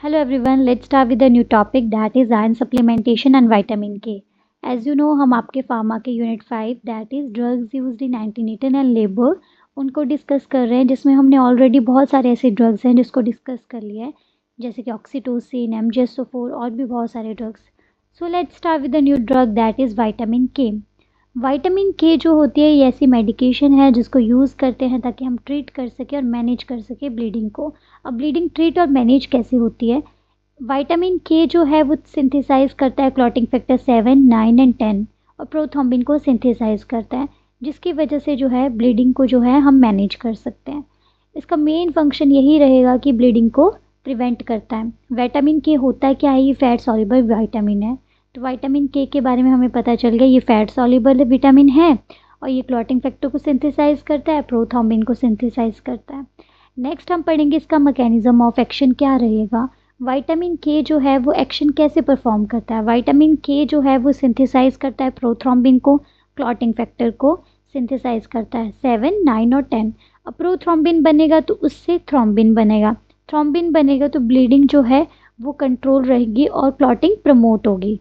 Hello everyone, let's start with a new topic that is iron supplementation and vitamin K. As you know, हम आपके pharma के unit 5 that is drugs used in antenatal and labor उनको discuss कर रहे हैं, जिसमें हमने already बहुत सारे ऐसे ड्रग्स हैं जिसको डिस्कस कर लिया है, जैसे कि ऑक्सीटोसिन, एमजेसोफोर और भी बहुत सारे drugs. So let's start with the new drug that is vitamin के. विटामिन के जो होती है ये ऐसी मेडिकेशन है जिसको यूज़ करते हैं ताकि हम ट्रीट कर सकें और मैनेज कर सकें ब्लीडिंग को. अब ब्लीडिंग ट्रीट और मैनेज कैसे होती है? विटामिन के जो है वो सिंथेसाइज करता है क्लॉटिंग फैक्टर 7, 9 एंड 10 और प्रोथ्रोम्बिन को सिंथेसाइज करता है, जिसकी वजह से जो है ब्लीडिंग को जो है हम मैनेज कर सकते हैं. इसका मेन फंक्शन यही रहेगा कि ब्लीडिंग को प्रिवेंट करता है. विटामिन के होता है क्या है? ये फैट सॉल्युबल विटामिन है. तो विटामिन के बारे में हमें पता चल गया, ये फैट सॉल्युबल विटामिन है और ये क्लॉटिंग फैक्टर को सिंथेसाइज करता है, प्रोथ्रोम्बिन को सिंथेसाइज करता है. नेक्स्ट हम पढ़ेंगे इसका मैकेनिज्म ऑफ एक्शन क्या रहेगा. विटामिन के जो है वो एक्शन कैसे परफॉर्म करता है. विटामिन के जो है वो सिंथेसाइज करता है प्रोथ्रोम्बिन को, क्लॉटिंग फैक्टर को सिंथेसाइज करता है 7, 9 और 10. अब प्रोथ्रोम्बिन बनेगा तो उससे थ्रोम्बिन बनेगा, थ्रोम्बिन बनेगा तो ब्लीडिंग जो है वो कंट्रोल रहेगी और क्लॉटिंग प्रमोट होगी.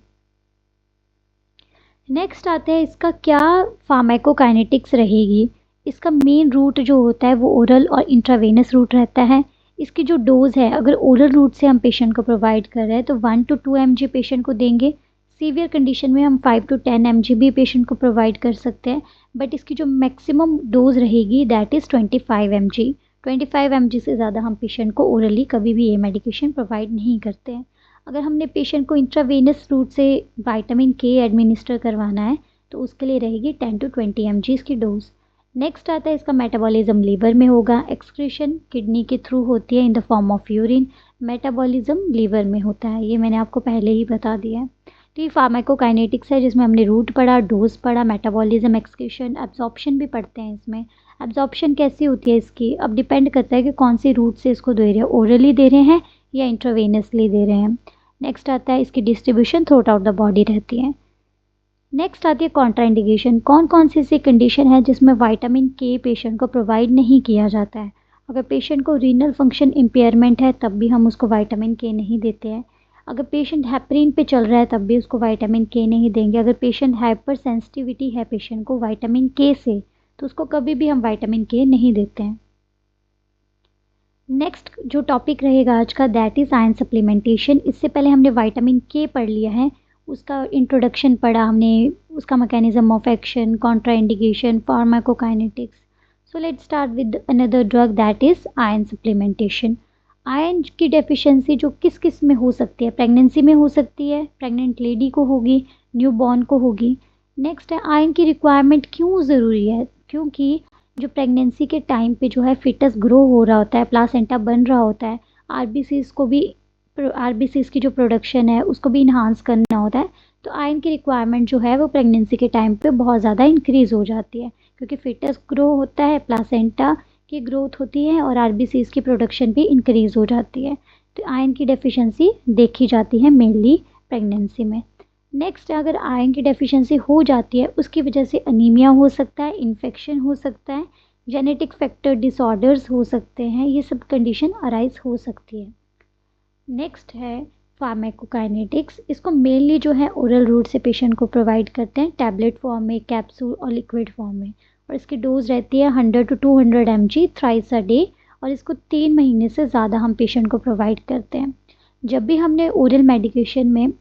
नेक्स्ट आते हैं इसका क्या फार्माकोकाइनेटिक्स रहेगी. इसका मेन रूट जो होता है वो ओरल और इंट्रावेनस रूट रहता है. इसकी जो डोज़ है, अगर ओरल रूट से हम पेशेंट को प्रोवाइड कर रहे हैं तो 1 to 2 mg पेशेंट को देंगे. सीवियर कंडीशन में हम 5 to 10 mg भी पेशेंट को प्रोवाइड कर सकते हैं, बट इसकी जो मैक्सिमम डोज रहेगी दैट इज़ 25 mg. 25 mg से ज़्यादा हम पेशेंट को ओरली कभी भी ये मेडिकेशन प्रोवाइड नहीं करते हैं. अगर हमने पेशेंट को इंट्रावेनस रूट से विटामिन के एडमिनिस्टर करवाना है तो उसके लिए रहेगी 10 to 20 mg इसकी डोज. नेक्स्ट आता है इसका मेटाबॉलिज्म लीवर में होगा, एक्सक्रीशन किडनी के थ्रू होती है in the form of urine. Metabolism liver में होता है, ये मैंने आपको पहले ही बता दिया है. तो ये फार्माकोकाइनेटिक्स है जिसमें हमने रूट पढ़ा, डोज पढ़ा, मेटाबॉलिज्म, एक्सक्रीशन, एब्जॉर्प्शन भी पढ़ते हैं इसमें. एब्जॉर्प्शन कैसी होती है इसकी, अब डिपेंड करता है कि कौन सी रूट से इसको दे रहे हैं, ओरली दे रहे हैं या इंट्रावेनसली दे रहे हैं. नेक्स्ट आता है इसकी distribution through out the body रहती है. नेक्स्ट आती है कॉन्ट्राइंडिकेशन. कौन कौन सी ऐसी कंडीशन है जिसमें विटामिन के पेशेंट को प्रोवाइड नहीं किया जाता है. अगर पेशेंट को रीनल फंक्शन इम्पेयरमेंट है तब भी हम उसको विटामिन के नहीं देते हैं. अगर पेशेंट हेपरिन पे चल रहा है तब भी उसको विटामिन के नहीं देंगे. अगर पेशेंट हाइपर सेंसिटिविटी है पेशेंट को विटामिन के से तो उसको कभी भी हम विटामिन के नहीं देते हैं. नेक्स्ट जो टॉपिक रहेगा आज का दैट इज़ आयरन सप्लीमेंटेशन. इससे पहले हमने विटामिन के पढ़ लिया है, उसका इंट्रोडक्शन पढ़ा हमने, उसका mechanism of action, contraindication, pharmacokinetics. So let's start with another drug that is iron supplementation. Iron की डेफिशिएंसी जो किस किस में हो सकती है, प्रेगनेंसी में हो सकती है, प्रेग्नेंट लेडी को होगी, न्यूबॉर्न को होगी. नेक्स्ट है आयरन की रिक्वायरमेंट क्यों ज़रूरी है. क्योंकि जो प्रेगनेंसी के टाइम पे जो है फिटस ग्रो हो रहा होता है, प्लासेंटा बन रहा होता है, आरबीसीज को भी, आरबीसीज की जो प्रोडक्शन है उसको भी इन्हांस करना होता है. तो आयरन की रिक्वायरमेंट जो है वो प्रेगनेंसी के टाइम पे बहुत ज़्यादा इंक्रीज़ हो जाती है, क्योंकि फिटस ग्रो होता है, प्लासेंटा की ग्रोथ होती है और आरबीसीज की प्रोडक्शन भी इंक्रीज़ हो जाती है. तो आयरन की डेफिशिएंसी देखी जाती है मेनली प्रेगनेंसी में. नेक्स्ट अगर आयरन की डेफिशिएंसी हो जाती है उसकी वजह से अनीमिया हो सकता है, इन्फेक्शन हो सकता है, जेनेटिक फैक्टर डिसऑर्डर्स हो सकते हैं, ये सब कंडीशन अराइज हो सकती है. नेक्स्ट है फार्माकोकाइनेटिक्स. इसको मेनली जो है ओरल रूट से पेशेंट को प्रोवाइड करते हैं, टैबलेट फॉर्म में, कैप्सूल और लिक्विड फॉर्म में. और इसकी डोज रहती है 100 to 200 mg thrice a day और इसको 3 महीने से ज़्यादा हम पेशेंट को प्रोवाइड करते हैं. जब भी हमने ओरल मेडिकेशन में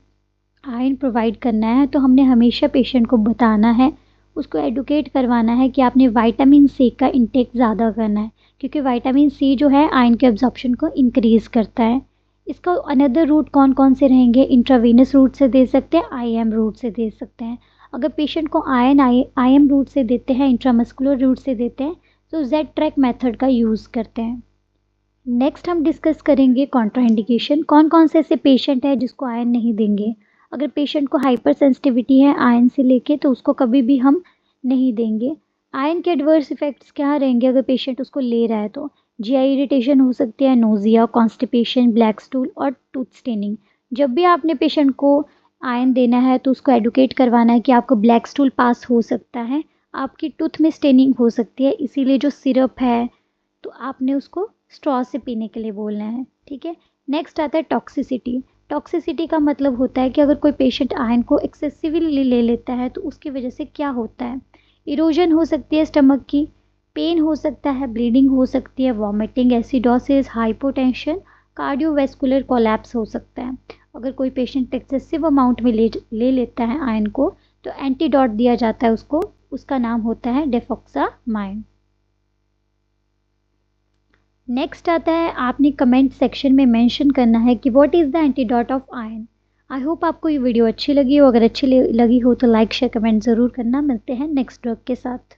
आयरन प्रोवाइड करना है तो हमने हमेशा पेशेंट को बताना है, उसको एडुकेट करवाना है कि आपने विटामिन सी का इंटेक ज़्यादा करना है, क्योंकि विटामिन सी जो है आयरन के एब्जॉर्प्शन को इंक्रीज़ करता है. इसका अनदर रूट कौन कौन से रहेंगे, इंट्रावेनस रूट से दे सकते हैं, आईएम रूट से दे सकते हैं. अगर पेशेंट को आयरन आईएम रूट से देते हैं, इंट्रामस्कुलर रूट से देते हैं तो जेड ट्रैक मेथड का यूज़ करते हैं. नेक्स्ट हम डिस्कस करेंगे कॉन्ट्राइंडिकेशन. कौन कौन से ऐसे पेशेंट हैं जिसको आयरन नहीं देंगे. अगर पेशेंट को हाइपर सेंसिटिविटी है आयरन से लेके तो उसको कभी भी हम नहीं देंगे. आयरन के एडवर्स इफेक्ट्स क्या रहेंगे अगर पेशेंट उसको ले रहा है तो जीआई इरिटेशन हो सकती है, नोजिया, कॉन्स्टिपेशन, ब्लैक स्टूल और टूथ स्टेनिंग. जब भी आपने पेशेंट को आयरन देना है तो उसको एडुकेट करवाना है कि आपको ब्लैक स्टूल पास हो सकता है, आपकी टूथ में स्टेनिंग हो सकती है, इसीलिए जो सिरप है तो आपने उसको स्ट्रॉ से पीने के लिए बोल रहे हैं, ठीक है। नेक्स्ट आता है टॉक्सिसिटी। टॉक्सिसिटी का मतलब होता है कि अगर कोई पेशेंट आयरन को एक्सेसिवली ले लेता है तो उसकी वजह से क्या होता है, इरोजन हो सकती है स्टमक की, पेन हो सकता है, ब्लीडिंग हो सकती है, vomiting, acidosis, hypotension, cardiovascular collapse हो सकता है। अगर कोई पेशेंट एक्सेसिव अमाउंट में ले लेता है आयरन को तो एंटीडोट दिया जाता है उसको, उसका नाम होता है डेफोक्सामाइन। नेक्स्ट आता है, आपने कमेंट सेक्शन में मेंशन करना है कि what is the antidote of iron. I hope आपको ये वीडियो अच्छी लगी हो, अगर अच्छी लगी हो तो लाइक शेयर कमेंट ज़रूर करना। मिलते हैं नेक्स्ट ड्रग के साथ।